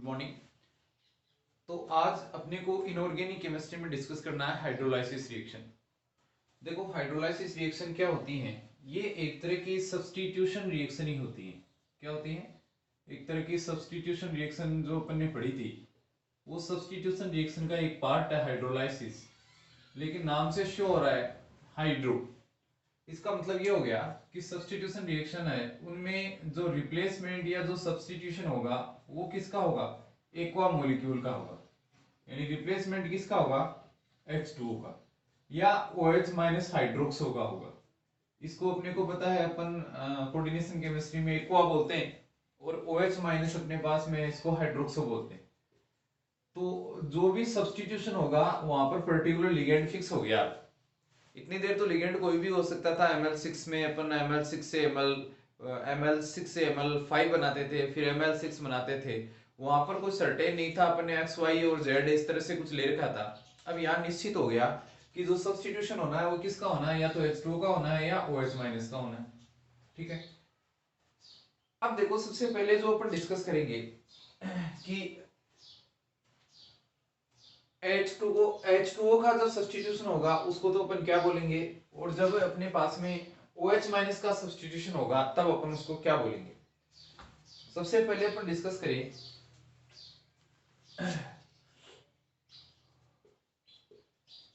Good morning. तो आज अपने को इनऑर्गेनिक केमिस्ट्री में डिस्कस करना है हाइड्रोलाइसिस रिएक्शन। देखो हाइड्रोलाइसिस रिएक्शन क्या होती है, ये एक तरह की सब्स्टिट्यूशन रिएक्शन ही होती है। क्या होती है? एक तरह की सब्स्टिट्यूशन रिएक्शन जो अपन ने पढ़ी थी, वो सब्स्टिट्यूशन रिएक्शन का एक पार्ट है हाइड्रोलाइसिस। लेकिन नाम से शो हो रहा है हाइड्रो। इसका मतलब ये हो गया कि सब्स्टिट्यूशन रिएक्शन है, उनमें जो रिप्लेसमेंट या जो सब्स्टिट्यूशन होगा वो किसका होगा? एक्वा मॉलिक्यूल का होगा। यानी रिप्लेसमेंट किसका होगा? H2O का, या OH माइनस हाइड्रोक्सो का होगा। इसको अपने को पता है, अपन कोऑर्डिनेशन केमिस्ट्री में एक्वा बोलते हैं और OH माइनस अपने पास में इसको हाइड्रोक्सो बोलते हैं। तो जो भी सब्स्टिट्यूशन होगा वहां पर पर्टिकुलर लिगेंड फिक्स हो गया। इतनी देर तो लिगेंड कोई भी हो सकता था। Ml6 में अपन Ml6 से Ml5 बनाते थे, फिर Ml6 बनाते थे। वहां पर कोई सर्टेन नहीं था, अपन ने एक्स वाई और जेड इस तरह से कुछ ले रखा था। अब यहाँ निश्चित हो गया कि जो सब्स्टिट्यूशन होना है वो किसका होना है, या तो H2O का होना है या OH माइनस का होना है। ठीक है। अब देखो सबसे पहले जो अपन डिस्कस करेंगे कि H2O का जब सब्स्टिट्यूशन होगा उसको तो अपन क्या बोलेंगे, और जब अपने पास में OH माइनस का सब्स्टिट्यूशन होगा तब अपन उसको क्या बोलेंगे। सबसे पहले अपन डिस्कस करें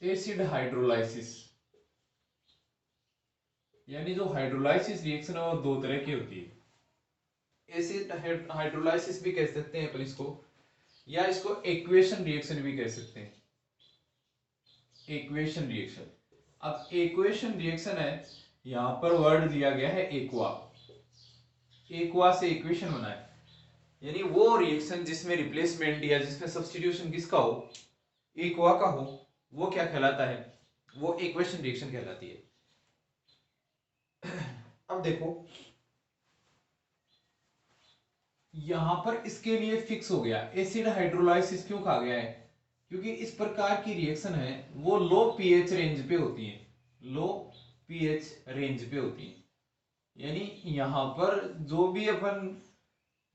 एसिड हाइड्रोलाइसिस। यानी जो हाइड्रोलाइसिस रिएक्शन है वो दो तरह की होती है। एसिड हाइड्रोलाइसिस भी कह सकते हैं अपन इसको, या इसको एक्वेशन रिएक्शन भी कह सकते हैं। Equation reaction. अब एक्वेशन रिएक्शन है, यहां पर वर्ड दिया गया है एक्वा। एक्वा से इक्वेशन बना है, यानी वो रिएक्शन जिसमें रिप्लेसमेंट या जिसमें सब्स्टिट्यूशन किसका हो, एक्वा का हो, वो क्या कहलाता है? वो इक्वेशन रिएक्शन कहलाती है। अब देखो यहां पर इसके लिए फिक्स हो गया एसिड हाइड्रोलाइसिस। क्यों कहा गया है? क्योंकि इस प्रकार की रिएक्शन है वो लो पीएच रेंज पे होती है। लो पीएच रेंज पे होती है, यानी यहां पर जो भी अपन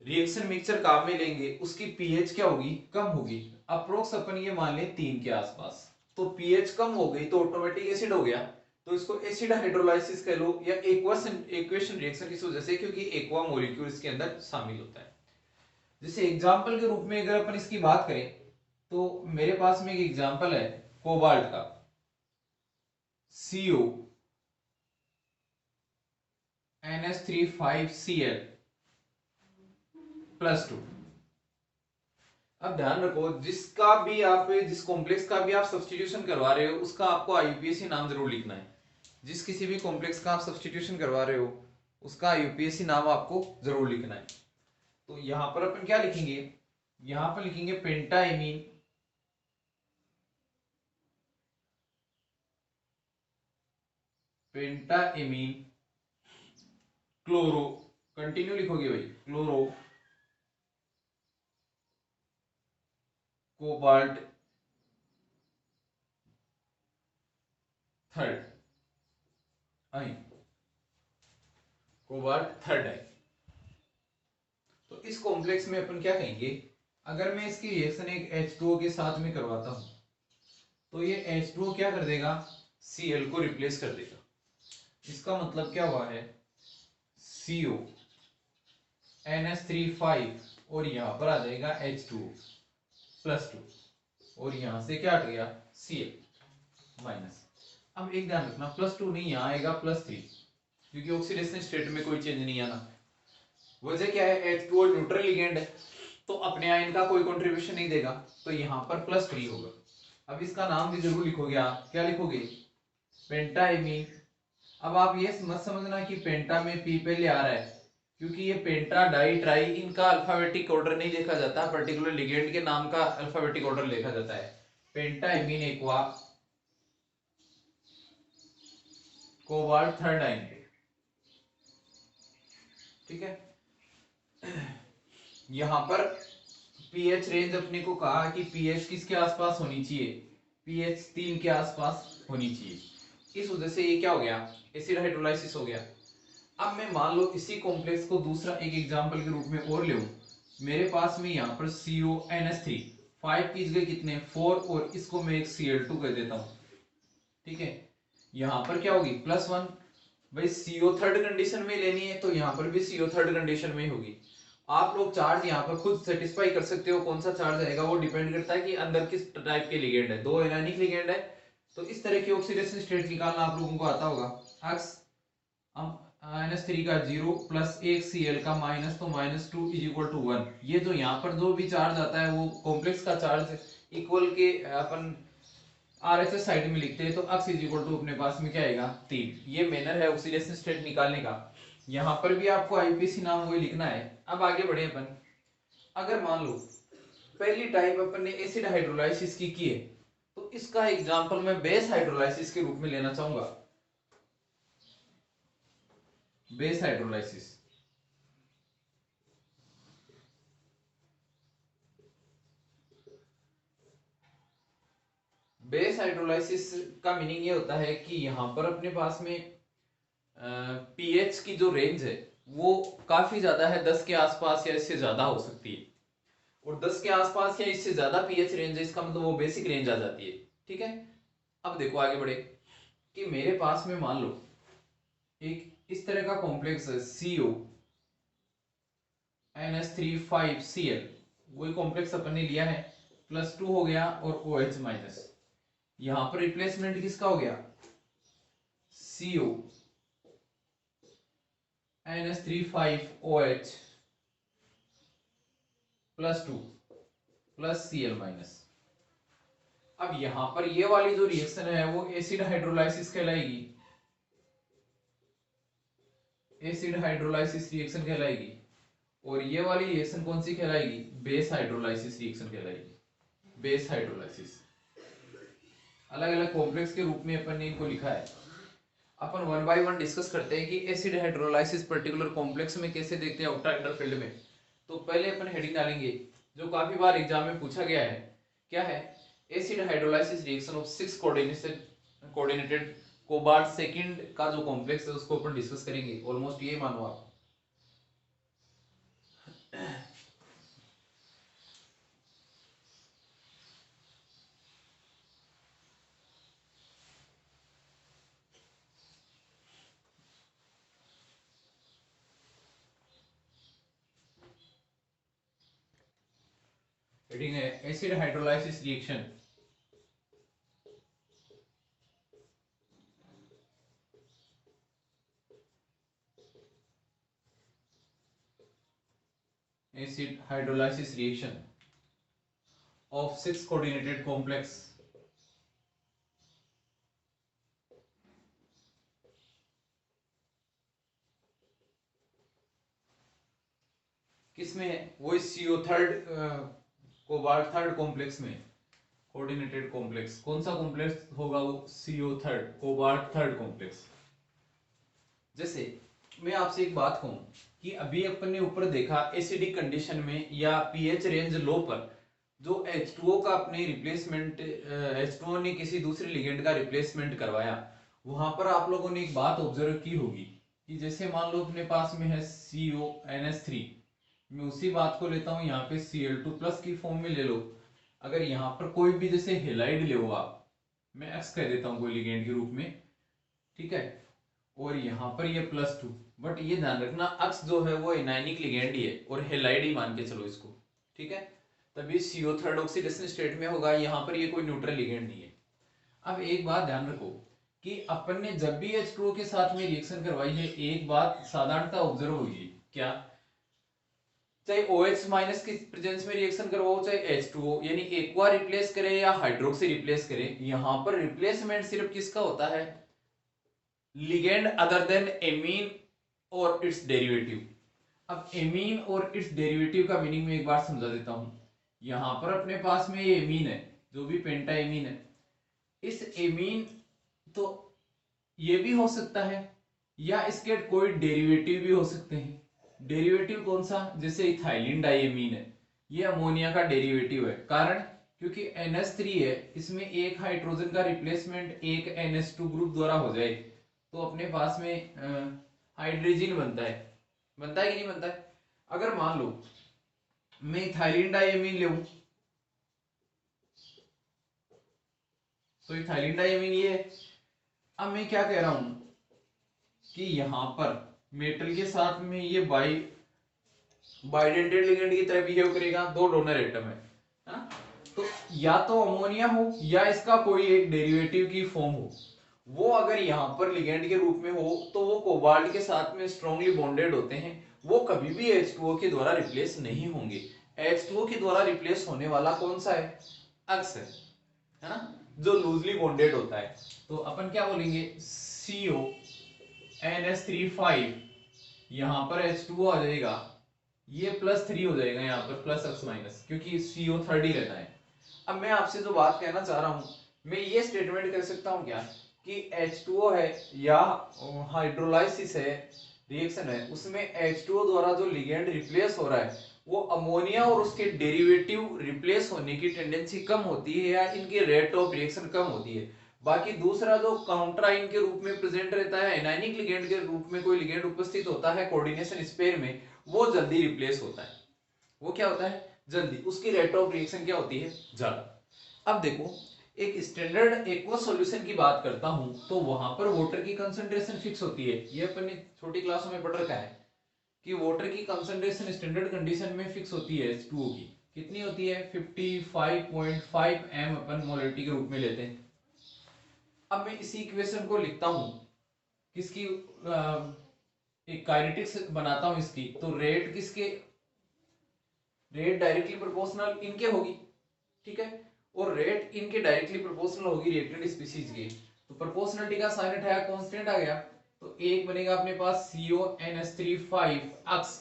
रिएक्शन मिक्सचर काम में लेंगे उसकी पीएच क्या होगी? कम होगी। अप्रोक्स अपन ये मान लें 3 के आसपास। तो पीएच कम हो गई तो ऑटोमेटिक एसिड हो गया। तो इसको एसिड हाइड्रोलाइसिस कह लो या एक्वेशन रिएक्शन, इस वजह से क्योंकि एक्वा मॉलिक्यूल इसके अंदर शामिल होता है। जैसे एग्जांपल के रूप में अगर अपन इसकी बात करें तो मेरे पास में एक एग्जांपल है कोबाल्ट का, CO NH3 5Cl +2। अब ध्यान रखो जिसका भी आप जिस कॉम्प्लेक्स का भी आप सब्स्टिट्यूशन करवा रहे हो उसका आपको IUPAC नाम जरूर लिखना है। जिस किसी भी कॉम्प्लेक्स का आप सब्स्टिट्यूशन करवा रहे हो उसका IUPAC नाम आपको जरूर लिखना है। तो यहां पर अपन क्या लिखेंगे? यहां पर लिखेंगे पेंटाइमीन क्लोरो, कंटिन्यू लिखोगे भाई, क्लोरो कोबाल्ट थर्ड आई, कोबाल्ट थर्ड आई। तो इस कॉम्प्लेक्स में अपन क्या कहेंगे, अगर मैं इसकी रिएक्शन एक H2O के साथ में करवाता हूं तो ये H2O क्या कर देगा? Cl को रिप्लेस कर देगा। इसका मतलब क्या हुआ है? CO NH3 5 और यहां पर आ जाएगा H2O +2 और यहां से क्या हट गया? Cl minus. अब एक ध्यान रखना, +2 नहीं, यहां आएगा +3 क्योंकि ऑक्सीडेशन स्टेट में कोई चेंज नहीं आना। वजह क्या है? H2O न्यूट्रल लिगेंड है तो अपने आयन का कोई कंट्रीब्यूशन नहीं देगा, तो यहां पर +3 होगा। अब इसका नाम भी जरूर लिखोगे आप, क्या लिखोगे? पेंटाइमीन। अब आप ये मत समझना कि पेंटा में पी पहले आ रहा है, क्योंकि ये पेंटा डाई ट्राई इनका अल्फाबेटिक ऑर्डर नहीं देखा जाता, पर्टिकुलर लिगेंड के नाम का अल्फाबेटिक ऑर्डर देखा जाता है। पेंटाइमीन एक्वा कोबाल्ट थर्ड आयन। ठीक है। यहां पर पीएच रेंज अपने को कहा कि पीएच किसके आसपास होनी चाहिए? पीएच 3 के आसपास होनी चाहिए। इस वजह से ये क्या हो गया? एसिड हाइड्रोलाइसिस हो गया। अब मैं मान लो इसी कॉम्प्लेक्स को दूसरा एक एग्जांपल के रूप में और ले, मेरे पास में यहाँ पर CONH3 5 की जगह कितने 4, और इसको मैं एक Cl2 कर देता हूं, ठीक है। यहाँ पर क्या होगी +1, भाई CO थर्ड कंडीशन में लेनी है तो यहाँ पर भी CO थर्ड कंडीशन में ही होगी। आप लोग चार्ज यहाँ पर खुद सेटिस्फाई कर सकते हो, कौन सा चार्ज आएगा वो डिपेंड करता है कि अंदर किस टाइप के लिगेंड है। दो एनायनिक लिगेंड है तो इस तरह की ऑक्सीडेशन स्टेट निकालना आप लोगों को आता होगा। अक्स NH3 का 0 प्लस 1 Cl का माइनस, तो -2 = 1। ये जो यहाँ पर जो भी चार्ज आता है वो कॉम्प्लेक्स का चार्ज इक्वल के अपन RHS साइड में लिखते हैं, तो अक्स = अपने पास में क्या आएगा 3। ये मैनर है ऑक्सीडेशन स्टेट निकालने का। यहाँ पर भी आपको IUPAC नाम वही लिखना है। अब आगे बढ़े अपन, अगर मान लो पहली टाइप अपन ने एसिड हाइड्रोलाइसिस की है तो इसका एग्जांपल मैं बेस हाइड्रोलाइसिस के रूप में लेना चाहूंगा। बेस हाइड्रोलाइसिस, बेस हाइड्रोलाइसिस का मीनिंग ये होता है कि यहां पर अपने पास में पीएच की जो रेंज है वो काफी ज्यादा है, 10 के आसपास या इससे ज्यादा हो सकती है। और 10 के आसपास या इससे ज्यादा पीएच रेंज है, इसका मतलब वो बेसिक रेंज आ जाती है, ठीक है। अब देखो आगे बढ़े कि मेरे पास में मान लो एक इस तरह का कॉम्प्लेक्स है CONH3 5Cl, वही कॉम्प्लेक्स अपन ने लिया है, +2 हो गया और OH माइनस। यहां पर रिप्लेसमेंट किसका हो गया CONH3 5OH +2 plus Cl minus. अब यहां पर ये वाली जो रिएक्शन है वो एसिड हाइड्रोलाइसिस कहलाएगी, एसिड हाइड्रोलाइसिस रिएक्शन कहलाएगी। और ये वाली रिएक्शन कौन सी कहलाएगी बेस हाइड्रोलाइसिस रिएक्शन कहलाएगी, बेस हाइड्रोलाइसिस। अलग अलग कॉम्प्लेक्स के रूप में अपन ने इनको लिखा है। अपन 1 बाय 1 डिस्कस करते हैं कि एसिड हाइड्रोलाइसिस पर्टिकुलर कॉम्प्लेक्स में कैसे देखते हैं ऑक्टाहेड्रल फील्ड में। तो पहले अपन हेडिंग डालेंगे जो काफी बार एग्जाम में पूछा गया है, क्या है acid hydrolysis reaction of 6 coordinated cobalt second का जो कॉम्प्लेक्स है उसको अपन डिस्कस करेंगे। ऑलमोस्ट ये मानो आप। हेडिंग है acid hydrolysis reaction acid hydrolysis reaction of 6 coordinated complex किसमें है वो CO third cobalt third complex में। कोऑर्डिनेटेड कॉम्प्लेक्स कौन सा कॉम्प्लेक्स होगा वो CO third cobalt third complex. जैसे मैं आपसे एक बात कहूं कि अभी अपन ने ऊपर देखा एसिडिक कंडीशन में या पीएच रेंज लो पर जो H2O का अपने रिप्लेसमेंट H2O ने किसी दूसरे लिगेंड का रिप्लेसमेंट करवाया, वहां पर आप लोगों ने एक बात ऑब्जर्व की होगी कि जैसे मान लो अपने पास में है CONH3, मैं उसी बात को लेता हूं यहाँ पे Cl2 प्लस की फॉर्म में ले लो। अगर यहाँ पर कोई भी जैसे हेलाइड ले आप, मैं एक्स कह देता हूँ कोई लिगेंड के रूप में, ठीक है, और यहाँ पर ये +2, बट ये ध्यान रखना अक्स जो है वो एनायनिक लिगेंड ही है और हेलाइड ही मान के चलो इसको, ठीक है। तभी CO थर्ड ऑक्सीडेशन स्टेट में होगा, यहाँ पर ये कोई न्यूट्रल लिगेंड नहीं है। अब एक बात ध्यान रखो कि अपन ने जब भी H2O के साथ में रिएक्शन करवाई है, एक बात साधारणता ऑब्जर्व हुई, क्या चाहे OH माइनस की प्रेजेंस में रिएक्शन करवाओ चाहे H2O, यानी एक्वा रिप्लेस करे या हाइड्रोक्सी रिप्लेस करे, यहाँ पर रिप्लेसमेंट सिर्फ किसका होता है लिगेंड अदर देन एमीन और इट्स डेरिवेटिव। अब एमीन और इट्स डेरिवेटिव का मीनिंग में एक बार समझा देता हूं। यहां पर अपने पास में ये एमीन है, जो भी पेंटा एमीन है, इस एमीन तो ये भी हो सकता है या इसके कोई डेरिवेटिव भी हो सकते हैं। डेरिवेटिव कौन सा, जैसे इथाइलिन डाइएमीन है, ये अमोनिया का डेरिवेटिव है। कारण क्योंकि NH3 है, इसमें एक हाइड्रोजन का रिप्लेसमेंट एक NH2 ग्रुप द्वारा हो जाए तो अपने पास में हाइड्रोजन बनता है कि नहीं बनता है। अगर मान लो मैं इथाइलिन डाइमीन लूं तो इथाइलिन डाइमीन ये है। अब मैं क्या कह रहा हूं कि यहां पर मेटल के साथ में ये बाइडेंटेड लिगेंड की तरह बिहेव करेगा, दो डोनर एटम है ना? तो या तो अमोनिया हो या इसका कोई एक डेरिवेटिव की फॉर्म हो, वो अगर यहाँ पर लिगेंड के रूप में हो तो वो कोबाल्ट के साथ में स्ट्रांगली बॉन्डेड होते हैं, वो कभी भी H2O के द्वारा रिप्लेस नहीं होंगे। H2O के द्वारा रिप्लेस होने वाला कौन सा है? अक्स है ना, जो लूजली बॉन्डेड होता है। तो अपन क्या बोलेंगे, CO NH3 यहाँ पर H2O आ जाएगा, ये +3 हो जाएगा यहाँ पर प्लस एक्स माइनस, क्योंकि CO थर्ड ही रहता है। अब मैं आपसे जो बात कहना चाह रहा हूं, मैं ये स्टेटमेंट कर सकता हूं क्या कि H2O है या हाइड्रोलाइसिस है, रिएक्शन है, उसमें H2O द्वारा जो लिगेंड रिप्लेस हो रहा है वो अमोनिया और उसके डेरिवेटिव रिप्लेस होने की टेंडेंसी कम होती है या इनकी रेट ऑफ रिएक्शन कम होती है। बाकी दूसरा जो काउंटराइन के रूप में प्रेजेंट रहता है, एनायनिक लिगेंड के रूप में कोई लिगेंड उपस्थित होता है कोऑर्डिनेशन स्पेयर में, वो जल्दी रिप्लेस होता है। वो क्या होता है? जल्दी, उसकी रेट ऑफ रिएक्शन क्या होती है? ज्यादा। अब देखो, एक स्टैंडर्ड एक्वस सॉल्यूशन की बात करता हूं तो वहां पर वाटर की कंसंट्रेशन फिक्स होती है। ये अपन ने छोटी क्लासों में पढ़ रखा है कि वाटर की कंसंट्रेशन स्टैंडर्ड कंडीशन में फिक्स होती है। H2O की कितनी होती है? 55.5 m अपन मोलरिटी के रूप में लेते हैं। अब मैं इसी इक्वेशन को लिखता हूं, किसकी एक काइनेटिक्स बनाता हूं इसकी, तो रेट किसके, रेट डायरेक्टली प्रोपोर्शनल इनके होगी, ठीक है, और रेट इनके डायरेक्टली प्रोपोर्शनल होगी रिएक्टेड स्पीशीज की। तो प्रोपोर्शनलिटी का साइन हटाया, कांस्टेंट आ गया, तो एक बनेगा अपने पास CONH3 अक्स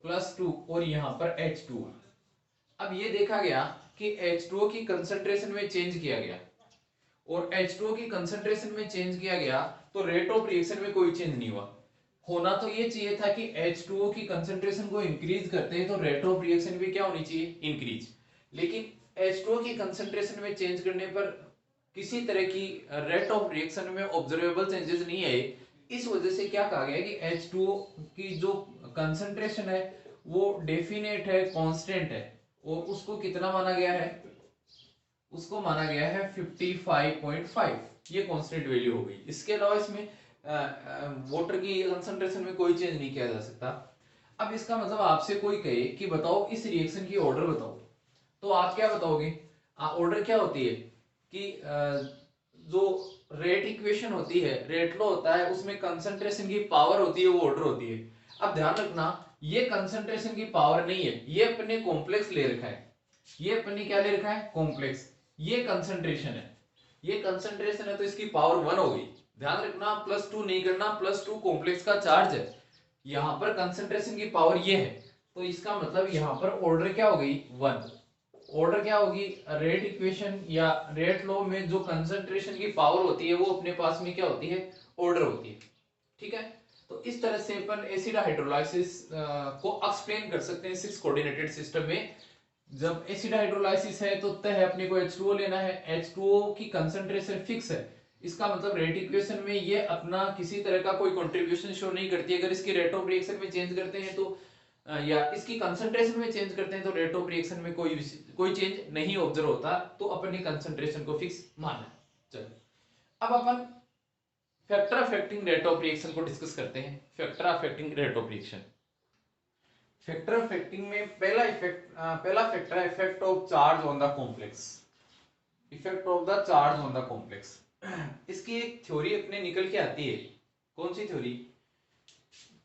+2 और यहां पर H2O। अब ये देखा गया कि H2O की कंसंट्रेशन में चेंज किया गया, और H2O की कंसंट्रेशन में चेंज किया गया तो रेट ऑफ रिएक्शन में कोई चेंज नहीं हुआ। होना तो ये चाहिए था कि H2O की कंसंट्रेशन को इंक्रीज करते हैं तो रेट ऑफ रिएक्शन भी क्या होनी चाहिए? इंक्रीज। लेकिन H2O की कंसंट्रेशन में चेंज करने पर किसी तरह की रेट ऑफ रिएक्शन में ऑब्जर्वेबल चेंजेस नहीं आए। इस वजह से क्या कहा गया कि H2O की जो कंसंट्रेशन है वो डेफिनेट है, कांस्टेंट है, और उसको कितना माना गया है? उसको माना गया है 55.5, ये कांस्टेंट वैल्यू हो गई। इसके अलावा इसमें वाटर की कंसंट्रेशन में कोई चेंज नहीं किया जा सकता। अब इसका मतलब आपसे कोई कहे कि बताओ इस रिएक्शन की ऑर्डर बताओ, तो आप क्या बताओगे? ऑर्डर क्या होती है कि जो रेट इक्वेशन होती है, रेट लॉ होता है, उसमें कंसंट्रेशन की पावर होती है, वो ऑर्डर होती है। अब ध्यान रखना, ये कंसंट्रेशन की पावर नहीं है, ये अपने कॉम्प्लेक्स ले रखा है, ये अपने क्या ले रखा है? कॉम्प्लेक्स। ये कंसंट्रेशन है, ये कंसंट्रेशन है, तो इसकी पावर 1 होगी। ध्यान रखना, +2 नहीं करना, +2 कॉम्प्लेक्स का चार्ज है, यहां पर कंसंट्रेशन की पावर ये है, तो इसका मतलब यहां पर ऑर्डर क्या हो गई? 1। ऑर्डर क्या होगी? रेट इक्वेशन या रेट लॉ में जो कंसंट्रेशन की पावर होती है वो अपने पास में क्या होती है? ऑर्डर होती है, ठीक है। तो इस तरह से अपन एसिड हाइड्रोलाइसिस को एक्सप्लेन कर सकते हैं 6 कोऑर्डिनेटेड सिस्टम में। जब एसिड हाइड्रोलाइसिस है तो तय है अपने को H2O लेना है, H2O की कंसंट्रेशन फिक्स है, इसका मतलब रेट इक्वेशन में ये अपना किसी तरह का कोई कंट्रीब्यूशन शो नहीं करती। अगर इसकी रेट ऑफ रिएक्शन में चेंज करते हैं तो या इसकी कंसंट्रेशन में चेंज करते हैं तो रेट ऑफ रिएक्शन में कोई चेंज नहीं ऑब्जर्व होता, तो अपन ने कंसंट्रेशन को फिक्स माना। चलो, अब अपन factor affecting rate of reaction को डिस्कस करते हैं। Factor affecting rate of reaction, factor affecting में पहला फैक्टर है effect of charge on the complex. Effect of the charge on the complex, इसकी एक थ्योरी अपने निकल के आती है। कौन सी थ्योरी?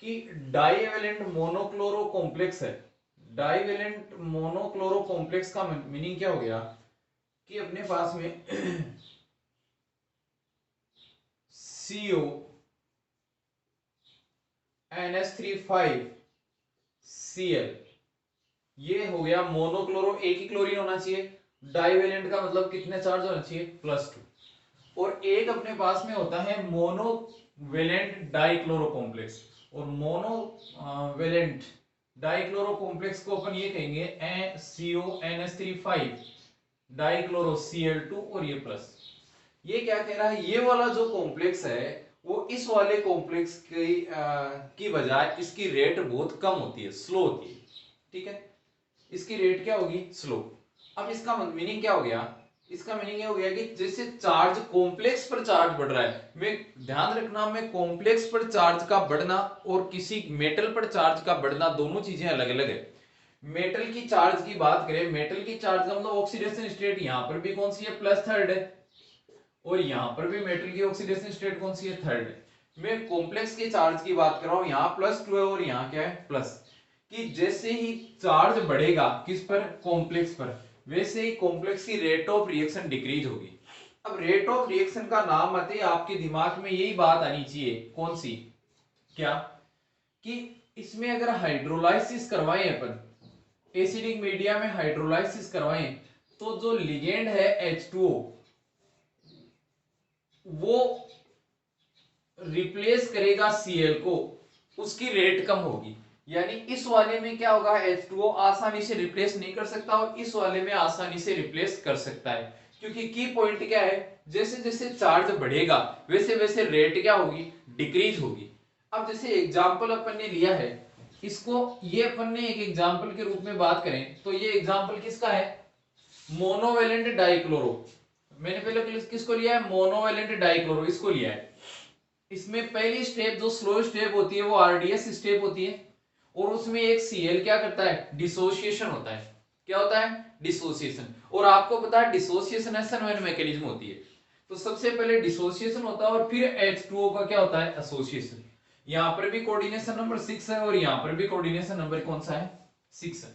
कि डाइवेलेंट मोनोक्लोरो कॉम्प्लेक्स है। डाइवेलेंट मोनोक्लोरो कॉम्प्लेक्स का मीनिंग क्या हो गया कि अपने पास में CO NH3 Cl, ये हो गया मोनोक्लोरो, एक ही क्लोरीन होना चाहिए। डाइवेलेंट का मतलब कितने चार्ज होना चाहिए? +2। और एक अपने पास में होता है मोनोवेलेंट डाइक्लोरो कॉम्प्लेक्स, और मोनोवेलेंट डाइक्लोरो कॉम्प्लेक्स को अपन ये कहेंगे CONH3 डाइक्लोरो Cl2 और ये प्लस। ये क्या कह रहा है? ये वाला जो कॉम्प्लेक्स है वो इस वाले कॉम्प्लेक्स की बजाय इसकी रेट बहुत कम होती है, स्लो होती है, ठीक है। इसकी रेट क्या होगी, स्लो। अब इसका मीनिंग क्या हो गया, इसका मीनिंग ये हो गया कि जैसे चार्ज कॉम्प्लेक्स पर चार्ज बढ़ रहा है, मैं ध्यान रखना, मैं कॉम्प्लेक्स पर चार्ज का बढ़ना और किसी मेटल पर चार्ज का बढ़ना दोनों चीजें अलग अलग है। मेटल की चार्ज की बात करें, मेटल की चार्ज का मतलब ऑक्सीडेशन स्टेट यहां पर भी कौन सी है, +3 है, और यहां पर भी मेटल की ऑक्सीडेशन स्टेट कौन सी है, 3 है। मैं कॉम्प्लेक्स के चार्ज की बात कर रहा हूं, यहाँ +2 है और यहाँ क्या है, प्लस। कि जैसे ही चार्ज बढ़ेगा किस पर, कॉम्प्लेक्स पर, वैसे ही कॉम्प्लेक्स की रेट ऑफ रिएक्शन डिक्रीज होगी। अब रेट ऑफ रिएक्शन का नाम आते ही आपके दिमाग में यही बात आनी चाहिए, कौन सी, क्या, कि इसमें अगर हाइड्रोलाइसिस करवाएं अपन, एसिडिक मीडिया में हाइड्रोलाइसिस करवाएं, तो जो लिगेंड है H2O वो रिप्लेस करेगा Cl को, उसकी रेट कम होगी। यानी इस वाले में क्या होगा, H2O आसानी से रिप्लेस नहीं कर सकता और इस वाले में आसानी से रिप्लेस कर सकता है। क्योंकि की पॉइंट क्या है, जैसे जैसे चार्ज बढ़ेगा वैसे वैसे रेट क्या होगी, डिक्रीज होगी। अब जैसे एग्जांपल अपन ने लिया है, इसको ये अपन ने एक एग्जांपल के रूप में बात करें तो ये एग्जांपल किसका है, मोनोवेलेंट डाइक्लोरो। मैंने पहले किसको लिया है, मोनोवेलेंट डाइक्लोरो, इसको लिया है। इसमें पहली स्टेप जो स्लो स्टेप होती है वो आरडीएस स्टेप होती है, और उसमें एक Cl क्या करता है, डिसोसिएशन होता है। क्या होता है, डिसोसिएशन। और आपको पता है डिसोसिएशन SN1 मैकेनिज्म होती है, तो सबसे पहले डिसोसिएशन होता है और फिर H2O का क्या होता है, एसोसिएशन। यहां पर भी कोऑर्डिनेशन नंबर 6 है और यहां पर भी कोऑर्डिनेशन नंबर कौन सा है, 6 है।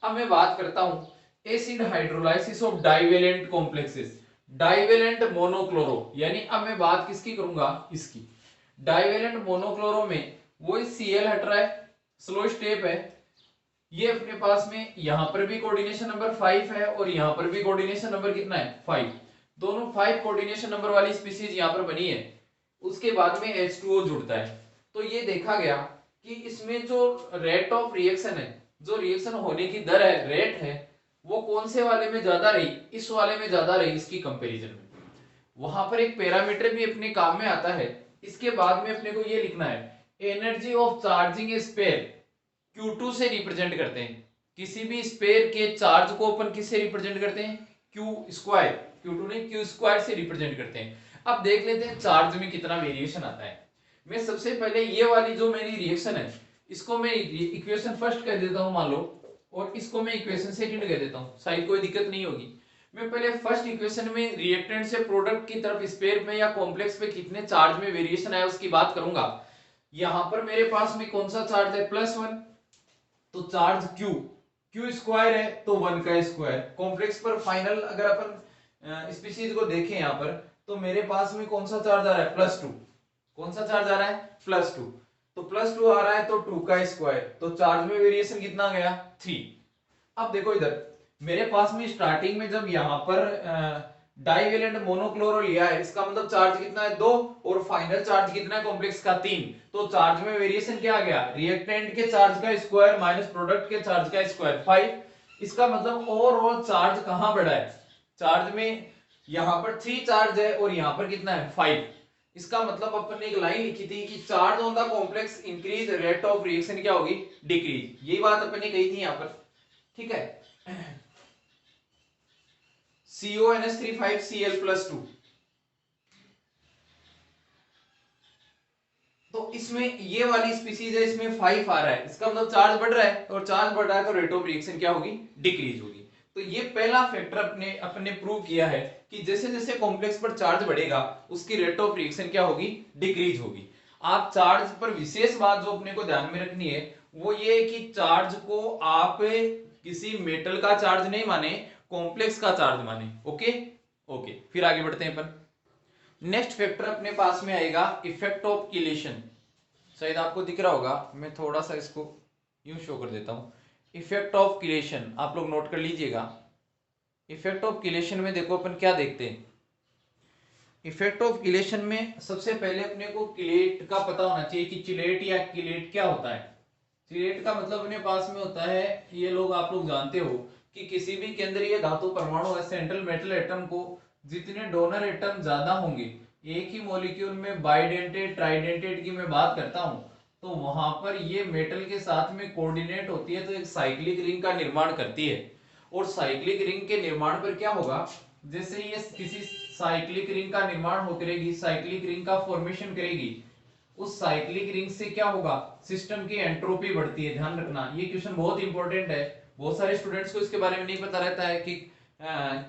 अब मैं बात करता हूं acid hydrolysis of divalent complexes, divalent monochloro, यानी अब मैं बात किसकी करूंगा, इसकी। डाइवेलेंट मोनोक्लोरो में वो Cl हट रहा है, स्लो स्टेप है, ये अपने पास में यहां पर भी कोऑर्डिनेशन नंबर 5 है और यहां पर भी कोऑर्डिनेशन नंबर कितना है, 5। दोनों 5 कोऑर्डिनेशन नंबर वाली स्पीशीज यहां पर बनी है। उसके बाद में H2O जुड़ता है। तो ये देखा गया कि इसमें जो रेट ऑफ रिएक्शन है, जो रिएक्शन होने की दर है, रेट है, वो कौन से वाले में ज्यादा रही, इस वाले में ज्यादा रही इसकी कंपैरिजन में। वहां पर एक पैरामीटर भी अपने काम में आता है। इसके बाद में अपने को ये लिखना है, energy of charging a sphere Q2 से रिप्रेजेंट करते हैं। किसी भी स्पेयर के चार्ज को अपन किससे रिप्रेजेंट करते हैं, Q², Q2 नहीं, Q² से रिप्रेजेंट करते हैं। अब देख लेते हैं चार्ज में कितना वेरिएशन आता है। मैं सबसे पहले ये वाली जो मेरी रिएक्शन है, इसको मैं इक्वेशन फर्स्ट कह देता हूं मान लो, और इसको मैं इक्वेशन सेकंड कह देता हूं, शायद कोई दिक्कत नहीं होगी। मैं पहले फर्स्ट इक्वेशन में रिएक्टेंट से प्रोडक्ट की तरफ स्पेयर में या कॉम्प्लेक्स पे कितने चार्ज में वेरिएशन आया उसकी बात करूंगा। यहां पर मेरे पास में कौन सा चार्ज है, +1, तो चार्ज Q² है तो 1 का स्क्वायर। कॉम्प्लेक्स पर फाइनल अगर अपन स्पीशीज को देखें यहां पर, तो मेरे पास में कौन सा चार्ज आ रहा है, +2। कौन सा चार्ज आ रहा है, +2। तो +2 आ रहा है तो 2 का स्क्वायर, तो चार्ज में वेरिएशन कितना गया, 3। अब देखो इधर मेरे पास में स्टार्टिंग में जब यहां पर डाइवेलेंट मोनोक्लोरो लिया है, इसका मतलब चार्ज कितना है, 2, और फाइनल चार्ज कितना है कॉम्प्लेक्स का, 3। तो चार्ज में वेरिएशन क्या आ गया, रिएक्टेंट के चार्ज का स्क्वायर माइनस प्रोडक्ट के चार्ज का स्क्वायर, 5। इसका मतलब ओवरऑल चार्ज कहां बढ़ा है, चार्ज में यहां पर 3 चार्ज है और यहां पर कितना है, 5। इसका मतलब अपन ने एक लाइन लिखी थी कि charge on the complex increase, rate of reaction क्या होगी, डिक्रीज। यही बात अपन ने कही थी यहां पर, ठीक है। CONH3 5Cl+2, तो इसमें ये वाली स्पीसीज है, इसमें 5 आ रहा है, इसका मतलब चार्ज बढ़ रहा है, और चार्ज बढ़ रहा है तो रेट ऑफ रिएक्शन क्या होगी, डिक्रीज होगी। तो ये पहला फैक्टर अपने प्रूव किया है कि जैसे जैसे कॉम्प्लेक्स पर चार्ज बढ़ेगा उसकी रेट ऑफ रिएक्शन क्या होगी, डिक्रीज होगी। आप चार्ज पर विशेष बात जो अपने को ध्यान में रखनी है वो ये कि चार्ज को आप किसी मेटल का चार्ज नहीं माने, कॉम्प्लेक्स का चार्ज माने। ओके ओके, फिर आगे बढ़ते हैं अपन। नेक्स्ट फैक्टर अपने पास में आएगा इफेक्ट ऑफ किलेशन। शायद आपको दिख रहा होगा, मैं थोड़ा सा इसको यूं शो कर देता हूं। इफेक्ट ऑफ किलेशन आप लोग नोट कर लीजिएगा। इफेक्ट ऑफ किलेशन में देखो अपन क्या देखते हैं। इफेक्ट ऑफ किलेशन में सबसे पहले अपने को किलेट का पता होना चाहिए कि चिलेट या किलेट क्या होता है। चिलेट का मतलब अपने पास में होता है, ये लोग आप लोग जानते हो कि किसी भी केंद्रीय धातु परमाणु है, सेंट्रल मेटल एटम को जितने डोनर एटम ज्यादा होंगे, एक ही मॉलिक्यूल में बाइडेंटेड ट्राइडेंटेड की मैं बात करता हूं, तो वहां पर ये मेटल के साथ में कोऑर्डिनेट होती है तो एक साइक्लिक रिंग का निर्माण करती है। और साइक्लिक रिंग के निर्माण पर क्या होगा, जैसे ये किसी साइक्लिक रिंग का निर्माण हो करेगी, साइक्लिक रिंग का फॉर्मेशन करेगी, उस साइक्लिक रिंग से क्या होगा, सिस्टम की एंट्रोपी बढ़ती है। ध्यान रखना ये क्वेश्चन बहुत इंपॉर्टेंट है, बहुत सारे स्टूडेंट्स को इसके बारे में नहीं पता रहता है कि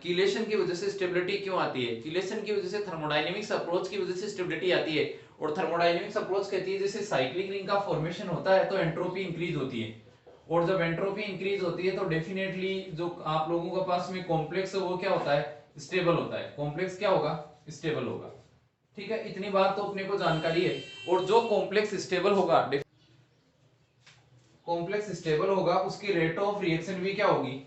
कीलेशन की वजह से स्टेबिलिटी क्यों आती है। कीलेशन की वजह से थर्मोडायनेमिक्स अप्रोच की वजह से स्टेबिलिटी आती है, और थर्मोडायनेमिक्स अप्रोच कहती है जैसे साइक्लिक रिंग का फॉर्मेशन होता है तो एंट्रोपी इंक्रीज होती है, और जब एंट्रोपी इंक्रीज होती है तो डेफिनेटली जो आप लोगों के पास में कॉम्प्लेक्स है वो क्या होता है, स्टेबल होता है। कॉम्प्लेक्स क्या होगा, स्टेबल होगा। ठीक है, इतनी बात तो अपने को जानकारी है। और जो कॉम्प्लेक्स स्टेबल होगा, कॉम्प्लेक्स स्टेबल होगा, उसकी रेट ऑफ रिएक्शन भी क्या होगी,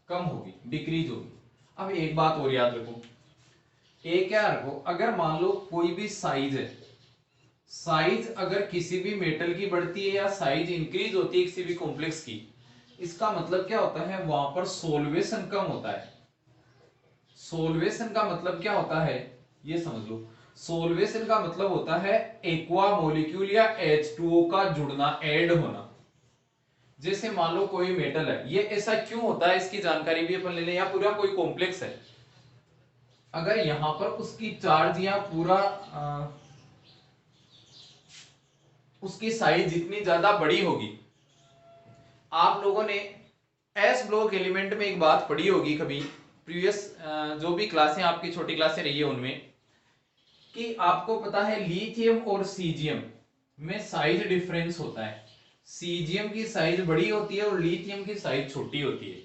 कम होगी, डिक्रीज होगी। अब एक बात और याद रखो, एक क्या रखो, अगर मान लो कोई भी साइज है, साइज अगर किसी भी मेटल की बढ़ती है या साइज इंक्रीज होती है किसी भी कॉम्प्लेक्स की, इसका मतलब क्या होता है, वहां पर सोल्वेशन कम होता है। सोल्वेशन का मतलब क्या होता है, ये समझ लो। सोल्वेशन का मतलब होता है एक्वा मॉलिक्यूल या H2O का जुड़ना, ऐड होना। जैसे मान लो कोई मेटल है, ये ऐसा क्यों होता है इसकी जानकारी भी अपन ले लें। या पूरा कोई कॉम्प्लेक्स है, अगर यहां पर उसकी चार्ज या पूरा उसकी साइज जितनी ज्यादा बड़ी होगी, आप लोगों ने एस ब्लॉक एलिमेंट में एक बात पढ़ी होगी कभी, प्रीवियस जो भी क्लासें आपकी छोटी क्लासें रही है उनमें, कि आपको पता है लिथियम और सीजियम में साइज डिफरेंस होता है। सीजियम की साइज बड़ी होती है और लिथियम की साइज छोटी होती है।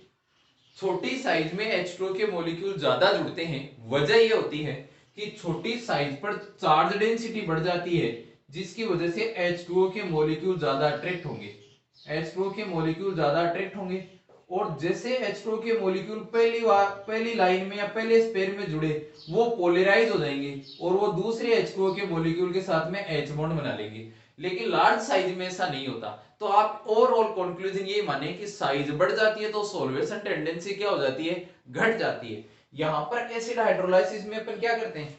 छोटी साइज में H2O के मॉलिक्यूल ज्यादा जुड़ते हैं, वजह यह होती है कि छोटी साइज पर चार्ज डेंसिटी बढ़ जाती है, जिसकी वजह से H2O के मॉलिक्यूल ज्यादा अट्रैक्ट होंगे। H2O के मॉलिक्यूल ज्यादा अट्रैक्ट होंगे, और जैसे H2O के मॉलिक्यूल पहली लाइन में या पहले स्पेयर में जुड़े, वो पोलराइज हो जाएंगे और वो दूसरे H2O के मॉलिक्यूल के साथ में H बॉन्ड बना लेंगे। लेकिन लार्ज साइज में ऐसा नहीं होता। तो आप ओवरऑल कंक्लूजन ये माने कि साइज बढ़ जाती है तो सॉल्वेशन टेंडेंसी क्या हो जाती है, घट जाती है। यहां पर एसिड हाइड्रोलाइसिस में अपन क्या करते हैं,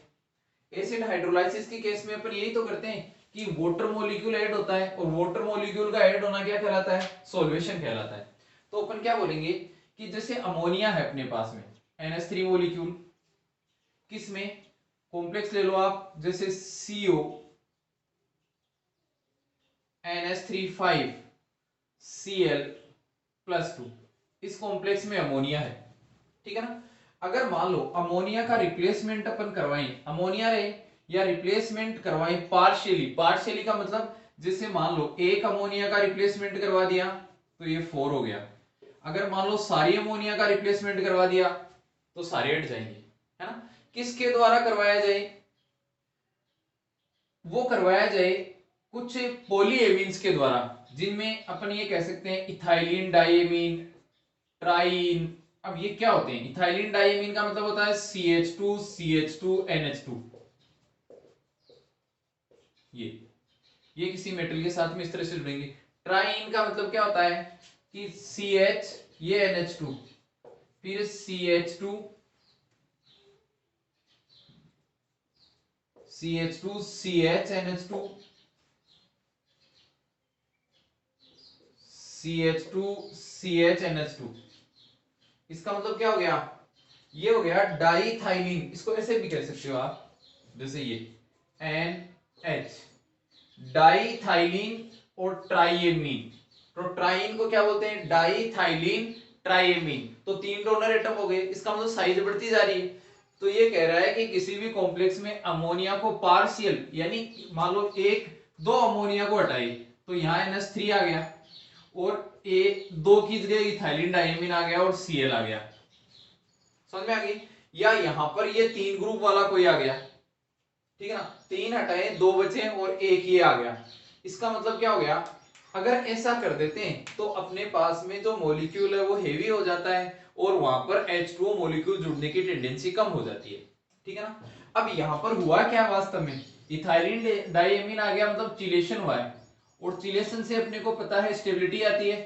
एसिड हाइड्रोलाइसिस के केस में अपन यही तो करते हैं कि वाटर मॉलिक्यूल ऐड होता है, और वाटर मॉलिक्यूल का ऐड होना क्या कहलाता है, सॉल्वेशन कहलाता है। तो अपन क्या बोलेंगे कि जैसे अमोनिया है अपने पास में, NH3 मॉलिक्यूल, किसमें, कॉम्प्लेक्स ले लो आप, जैसे CO NH3 Cl+2, इस कॉम्प्लेक्स में अमोनिया है। ठीक है ना। अगर मान लो अमोनिया का रिप्लेसमेंट अपन करवाएं, अमोनिया रहे या रिप्लेसमेंट करवाएं पार्शियली, पार्शियली का मतलब जैसे मान लो एक अमोनिया का रिप्लेसमेंट करवा दिया तो ये 4 हो गया। अगर मान लो सारी अमोनिया का रिप्लेसमेंट करवा दिया तो सारे हट जाएंगे, है ना। किसके द्वारा करवाया जाए, वो करवाया जाए कुछ पॉलीएमीन्स के द्वारा, जिनमें अपन ये कह सकते हैं इथाइलिन डाइएमीन, ट्राइन। अब ये क्या होते हैं, इथाइलिन डाइएमीन का मतलब होता है CH2 CH2 NH2। ये किसी मेटल के साथ में इस तरह से जुड़ेंगे। ट्राइन का मतलब क्या होता है कि CH, ये NH2, फिर CH2 CH NH2 CH2 CH NH2। इसका मतलब क्या हो गया, ये हो गया डाइथाइलिन। इसको ऐसे भी कह सकते हो आप, जैसे ये NH, डाइथाइलिन और ट्राइएमीन। तो ट्राइन को क्या बोलते हैं, डाइथाइलिन ट्राइएमीन। तो 3 डोनर एटम हो गए, इसका मतलब साइज बढ़ती जा रही है। तो ये कह रहा है कि किसी भी कॉम्प्लेक्स में अमोनिया को पार्शियल, यानी मान लो एक दो अमोनिया को हटाए तो यहाँ NH3 आ गया, और दो की जगह इथाइलिन डाइएमीन आ गया और Cl आ गया। समझ में आ गई। या यहां पर ये 3 ग्रुप वाला कोई आ गया, ठीक है ना, 3 हटाए 2 बचे और एक ये आ गया। इसका मतलब क्या हो गया, अगर ऐसा कर देते हैं तो अपने पास में जो मॉलिक्यूल है वो हेवी हो जाता है, और वहां पर H2O मॉलिक्यूल जुड़ने की टेंडेंसी कम हो जाती है। ठीक है ना। अब यहां पर हुआ क्या वास्तव में, इथाइलिन डाइएमीन आ गया, मतलब चिलेशन हुआ है, और चिलेशन से अपने को पता है स्टेबिलिटी आती है।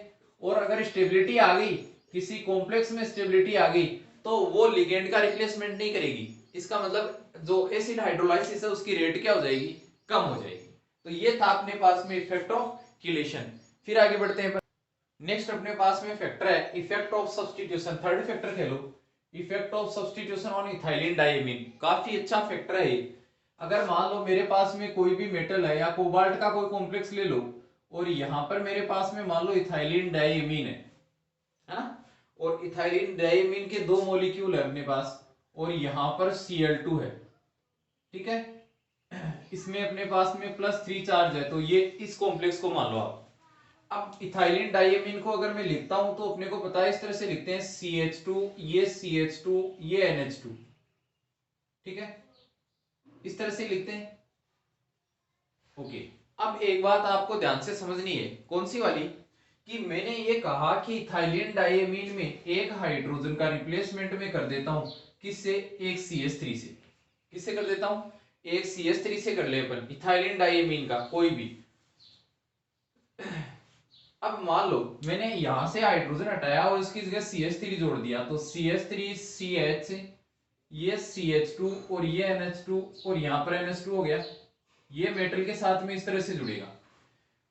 और अगर स्टेबिलिटी आ गई, किसी कॉम्प्लेक्स में स्टेबिलिटी आ गई, तो वो लिगेंड का रिप्लेसमेंट नहीं करेगी। इसका मतलब जो एसिड हाइड्रोलाइसिस है उसकी रेट क्या हो जाएगी, कम हो जाएगी। तो ये था अपने पास में इफेक्ट ऑफ किलेशन। फिर आगे बढ़ते हैं। नेक्स्ट अपने पास में फैक्टर है effect of substitution, third factor कह लो, effect of substitution on ethylene diamine. काफी अच्छा फैक्टर है ये। अगर मान लो मेरे पास में कोई भी मेटल है या कोबाल्ट का कोई कॉम्प्लेक्स ले लो, और यहां पर मेरे पास में मान लो इथाइलिन डाइमीन है ना, और इथाइलिन डाइमीन के दो मॉलिक्यूल है अपने पास, और यहां पर Cl2 है, ठीक है, इसमें अपने पास में +3 चार्ज है, तो ये इस कॉम्प्लेक्स को मान लो आप। अब इथाइलिन डाइमीन को अगर मैं लिखता हूं तो अपने को पता है इस तरह से लिखते हैं CH2, ये CH2, ये NH2, ठीक है, इस तरह से लिखते हैं। ओके, अब एक बात आपको ध्यान से समझनी है, कौन सी वाली, कि मैंने ये कहा कि इथाइलिन डाइमीन में एक हाइड्रोजन का रिप्लेसमेंट में कर देता हूं, किससे, एक CH3 से। किससे कर देता हूं, एक CH3 से कर ले अपन इथाइलिन डाइमीन का कोई भी। अब मान लो मैंने यहां से हाइड्रोजन हटाया और इसकी जगह CH3 जोड़ दिया, तो CH3CH, ये CH2 और ये NH2 और यहां पर NH2 हो गया, ये मेटल के साथ में इस तरह से जुड़ेगा।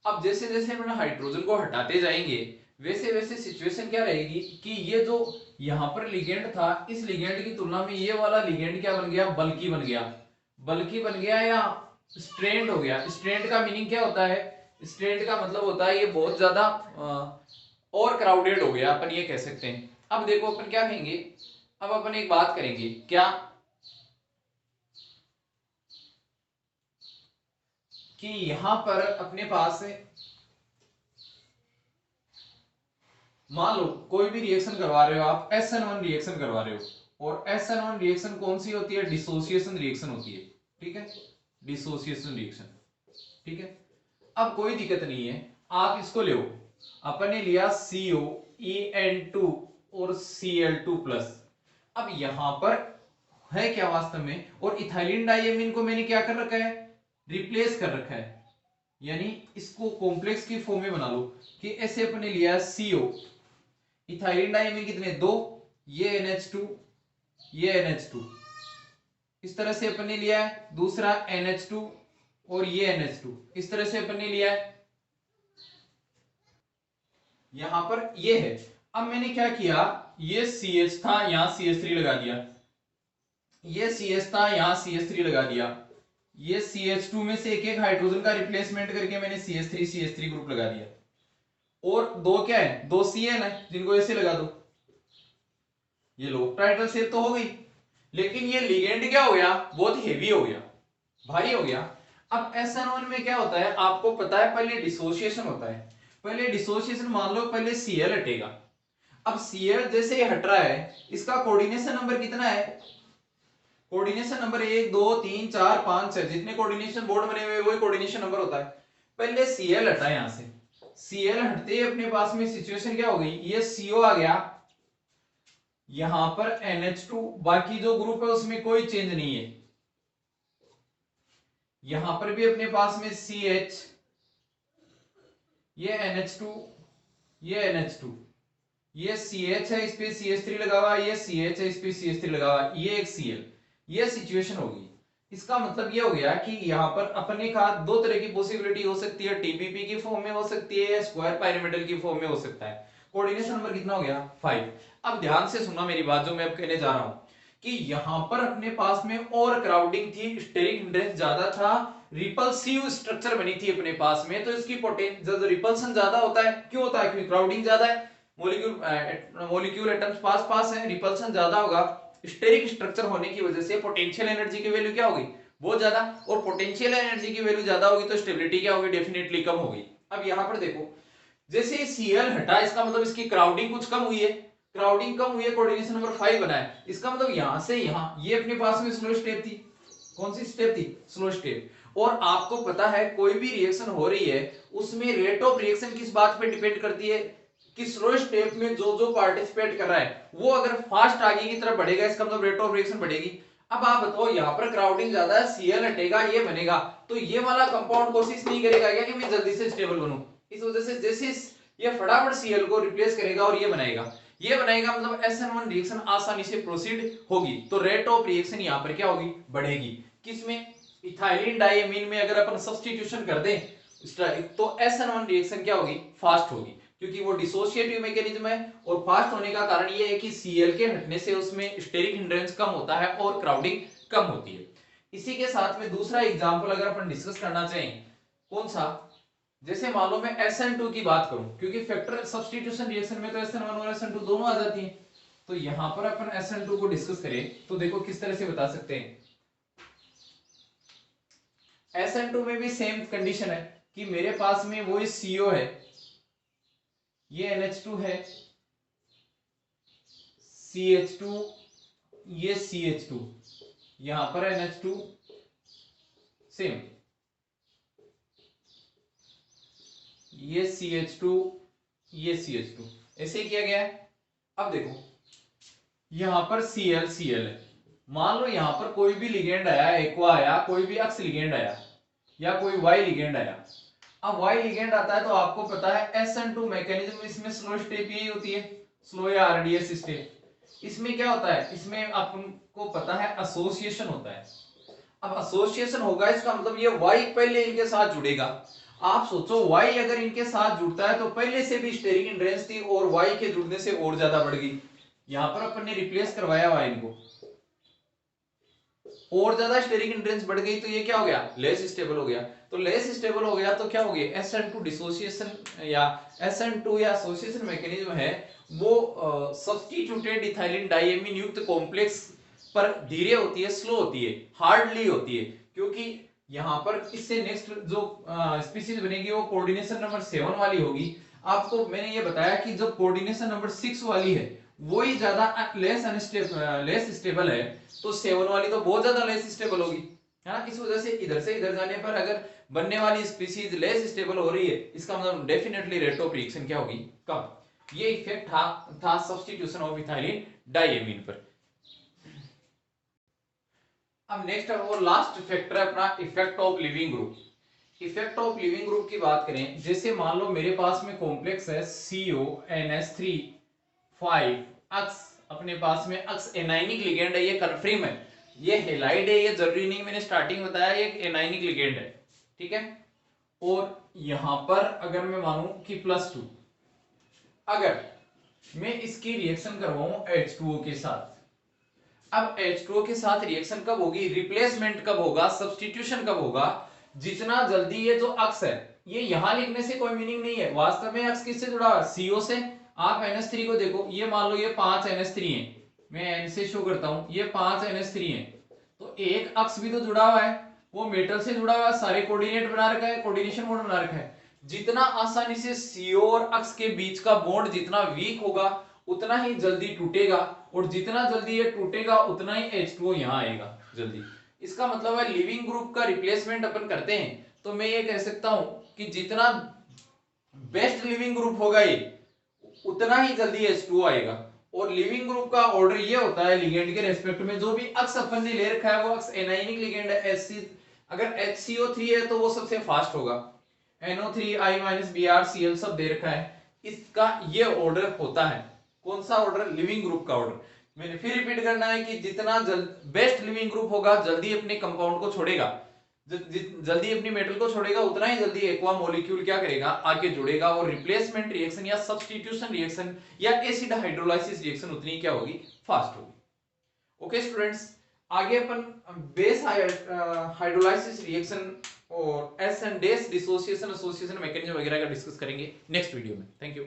अब जैसे जैसे हम हाइड्रोजन को हटाते जाएंगे वैसे वैसे सिचुएशन क्या रहेगी कि ये जो यहां पर लिगेंड था, इस लिगेंड की तुलना में ये वाला लिगेंड क्या बन गया, बल्कि बन गया। बल्कि बन गया या स्ट्रेंड हो गया। स्ट्रेंड का मीनिंग क्या होता है, स्ट्रेंड का मतलब होता है ये बहुत ज्यादा और क्राउडेड हो गया, अपन ये कह सकते हैं। अब देखो अपन क्या कहेंगे, अब अपन एक बात करेंगे, क्या कि यहां पर अपने पास मान लो कोई भी रिएक्शन करवा रहे हो आप, SN1 रिएक्शन करवा रहे हो, और SN1 रिएक्शन कौन सी होती है, डिसोसिएशन रिएक्शन होती है, ठीक है, डिसोसिएशन रिएक्शन, ठीक है। अब कोई दिक्कत नहीं है, आप इसको ले, अपन ने लिया CO, En2 और Cl2+। अब यहां पर है क्या वास्तव में, और इथाइलिन डाइमीन को मैंने क्या कर रखा है, रिप्लेस कर रखा है, यानी इसको कॉम्प्लेक्स की फॉर्म में बना लो कि ऐसे अपने लिया CO, इथाइलिन डाइमीन कितने, 2, ये NH2, ये NH2, इस तरह से अपन ने लिया है। दूसरा NH2 और ये NH2, इस तरह से अपन ने लिया है। यहां पर ये है। अब मैंने क्या किया, ये CH था, यहां CH3 लगा दिया, ये CH था, यहां CH3 लगा दिया, ये CH2 में से एक एक हाइड्रोजन का रिप्लेसमेंट करके मैंने CH3 ग्रुप लगा दिया, और दो क्या है, दो CN है जिनको ऐसे लगा दो। ये लोकटाइडल शेप तो हो गई, लेकिन ये लिगेंड क्या हो गया, बहुत हेवी हो गया, भारी हो गया। अब SN1 में क्या होता है, आपको पता है पहले डिसोसिएशन होता है। पहले डिसोसिएशन मान लो पहले Cl हटेगा। अब Cl जैसे ही हट रहा है, इसका कोऑर्डिनेशन नंबर कितना है, कोऑर्डिनेशन नंबर 1 2 3 4 5 6, जितने कोऑर्डिनेशन बोर्ड बने हुए वही कोऑर्डिनेशन नंबर होता है। पहले Cl हटा, यहां से Cl हटते ही अपने पास में सिचुएशन क्या हो गई, ये CO आ गया, यहां पर NH2, बाकी जो ग्रुप है उसमें कोई चेंज नहीं है। यहां पर भी अपने पास में CH, ये NH2, ये NH2, ये CH है, इस पे CH3 लगा हुआ, ये CH है, इस पे CH3 लगा हुआ, ये एक Cl। ये सिचुएशन होगी। इसका मतलब ये हो गया कि यहां पर अपने का दो तरह की पॉसिबिलिटी हो सकती है, TPP की फॉर्म में हो सकती है या स्क्वायर पाइरामिडल की फॉर्म में हो सकता है। कोऑर्डिनेशन नंबर कितना हो गया, 5। अब ध्यान से सुनना मेरी बात, जो मैं अब कहने जा रहा हूं कि यहां पर अपने पास में और क्राउडिंग थी, स्टेरिक हिंड्रेंस ज्यादा था, रिपल्सिव स्ट्रक्चर बनी थी अपने पास में, तो इसकी पोटेंशियल जो रिपल्सन ज्यादा होता है, क्यों होता है, क्योंकि क्राउडिंग ज्यादा है, मॉलिक्यूल एटम्स पास पास है, रिपल्सन ज्यादा होगा। स्टेरिक स्ट्रक्चर होने की वजह से पोटेंशियल एनर्जी की वैल्यू क्या होगी, बहुत ज्यादा, और पोटेंशियल एनर्जी की वैल्यू ज्यादा होगी तो स्टेबिलिटी क्या होगी, डेफिनेटली कम होगी। अब यहां पर देखो, जैसे Cl हटा, इसका मतलब इसकी क्राउडिंग कुछ कम हुई है, क्राउडिंग कम हुई है, कोऑर्डिनेशन नंबर 5 बना है। इसका मतलब यहां से यहां ये अपने पास में स्लो स्टेप थी, कौन सी स्टेप थी, स्लो स्टेप। और आपको पता है कोई भी रिएक्शन हो रही है उसमें रेट ऑफ रिएक्शन किस बात पे डिपेंड करती है, कि स्लो स्टेप में जो जो पार्टिसिपेट कर रहा है वो अगर फास्ट आगे की तरफ बढ़ेगा, इसका मतलब रेट ऑफ रिएक्शन बढ़ेगी। अब आप बताओ, यहाँ पर क्राउडिंग ज्यादा है, Cl हटेगा, ये बनेगा, तो ये वाला कंपाउंड कोशिश नहीं करेगा क्या कि मैं जल्दी से स्टेबल बनूं, इस वजह से जैसे ये फटाफट Cl को रिप्लेस करेगा और ये बनाएगा, ये बनाएगा, मतलब SN1 रिएक्शन आसानी से प्रोसीड होगी, तो रेट ऑफ रिएक्शन यहाँ पर क्या होगी, बढ़ेगी, किसमें, इथाइलिन डाइएमीन में अगर अपन सब्स्टिट्यूशन कर दें तो SN1 रिएक्शन क्या होगी, फास्ट होगी, क्योंकि वो डिसोसिएटिव मैकेनिज्म है। और फास्ट होने का कारण ये है कि Cl के हटने से उसमें स्टेरिक हिंड्रेंस कम होता है और क्राउडिंग कम होती है। इसी के साथ में दूसरा एग्जांपल अगर अपन डिस्कस करना चाहें, कौन सा, जैसे मान लो मैं SN2 की बात करूं, क्योंकि फैक्टर सब्स्टिट्यूशन रिएक्शन में तो SN1 और SN2 दोनों आ जाती है। तो यहां पर अपन SN2 को डिस्कस करें तो देखो किस तरह से बता सकते हैं। SN2 में भी सेम कंडीशन है कि मेरे पास में वो CO है, ये NH2 है, CH2, ये CH2, यहां पर NH2 सेम, ये CH2, ये CH2, ऐसे ही किया गया है। अब देखो यहां पर Cl Cl है, मान लो यहां पर कोई भी लिगेंड आया, एक्वा आया, कोई भी अक्स लिगेंड आया या कोई वाई लिगेंड आया। अब वाई लिगेंड आता है तो आपको पता है SN2 मैकेनिज्म, इसमें स्लो स्टेप यही होती है, स्लो या RDS स्टेप। इसमें क्या होता है, इसमें आपको पता है एसोसिएशन होता है। अब एसोसिएशन होगा इसका मतलब ये वाई पहले इनके साथ जुड़ेगा। आप सोचो वाई अगर इनके साथ जुड़ता है तो पहले से भी स्टेरिक हिंड्रेंस थी और वाई के जुड़ने से और ज्यादा बढ़ गई। यहां पर अपन ने रिप्लेस करवाया वाई इनको, और ज्यादा स्टेरिक हिंड्रेंस बढ़ गई तो ये क्या हो गया, लेस स्टेबल हो गया। तो लेस स्टेबल हो गया तो क्या हो गया, SN2 डिसोसिएशन या SN2 या एसोसिएशन मैकेनिज्म है वो सब्स्टिट्यूटेड इथाइलिन डाइएमीन युक्त कॉम्प्लेक्स पर धीरे होती है, स्लो होती है, हार्डली होती है, क्योंकि यहां पर इससे नेक्स्ट जो स्पीशीज बनेगी वो कोऑर्डिनेशन नंबर 7 वाली होगी। आपको मैंने ये बताया कि जो कोऑर्डिनेशन नंबर 6 वाली है वो ही ज्यादा लेस स्टेबल है, तो 7 वाली तो बहुत ज्यादा लेस स्टेबल होगी, है ना। इस वजह से इधर जाने पर अगर बनने वाली स्पीशीज लेस स्टेबल हो रही है, इसका मतलब डेफिनेटली रेट ऑफ रिएक्शन क्या होगी, कम। ये इफेक्ट था सब्स्टिट्यूशन ऑफ इथाइलिन डाइएमीन पर। अब नेक्स्ट और लास्ट फैक्टर है अपना effect of leaving group. Effect of leaving group की बात करें, जैसे मान लो मेरे पास में कॉम्प्लेक्स है CONH3 5 अक्स, अपने पास में अक्स एनाइनिक लिगेंड है, ये कन्फर्म है, ये हेलाइड है, ये जरूरी नहीं, मैंने स्टार्टिंग में बताया ये एनाइनिक लिगेंड है, ठीक है। और यहां पर अगर मैं मानूं कि +2, अगर मैं इसकी रिएक्शन करवाऊं H2O के साथ, अब H2O के साथ रिएक्शन कब होगी, रिप्लेसमेंट कब होगा, सब्स्टिट्यूशन कब होगा, जितना जल्दी ये जो अक्स है, ये यहां लिखने से कोई मीनिंग नहीं है, वास्तव में अक्स किससे जुड़ा है, CO से। आप NH3 को देखो, ये मान लो ये 5 NH3 है, मैं N से शो करता हूं, ये 5 NH3 है, तो एक अक्स भी तो जुड़ा हुआ है, वो मेटल से जुड़ा हुआ है, सारे कोऑर्डिनेट बना रखा है, कोऑर्डिनेशन मोड बना रखा है। जितना आसानी से CO और अक्स के बीच का बॉन्ड जितना वीक होगा उतना ही जल्दी टूटेगा, और जितना जल्दी ये टूटेगा उतना ही H2O यहां आएगा जल्दी। इसका मतलब है लिविंग ग्रुप का रिप्लेसमेंट अपन करते हैं तो मैं ये कह सकता हूं कि जितना बेस्ट लिविंग ग्रुप होगा ये उतना ही जल्दी H2O आएगा। और लिविंग ग्रुप का ऑर्डर ये होता है लिगेंड के रेस्पेक्ट में, जो भी अक्स अपन ने ले रखा है वो अक्स एनाइनिक लिगेंड है, अगर HCO3 है तो वो सबसे फास्ट होगा, NO3I-BrCl सब दे रखा है, इसका ये ऑर्डर होता है। कौन सा ऑर्डर, लिविंग ग्रुप का ऑर्डर। मैंने फिर रिपीट करना है कि जितना बेस्ट लिविंग ग्रुप होगा जल्दी अपने कंपाउंड को छोड़ेगा, जल्दी अपनी मेटल को छोड़ेगा उतना ही जल्दी एक्वा मॉलिक्यूल क्या करेगा, आके जुड़ेगा, और रिप्लेसमेंट रिएक्शन या सब्स्टिट्यूशन रिएक्शन या एसिड हाइड्रोलाइसिस रिएक्शन उतनी क्या होगी, फास्ट होगी। ओके स्टूडेंट्स, आगे अपन बेस हाइड्रोलाइसिस रिएक्शन और एस एंड डेस डिसोसिएशन एसोसिएशन मैकेनिज्म वगैरह का डिस्कस करेंगे नेक्स्ट वीडियो में। Thank you.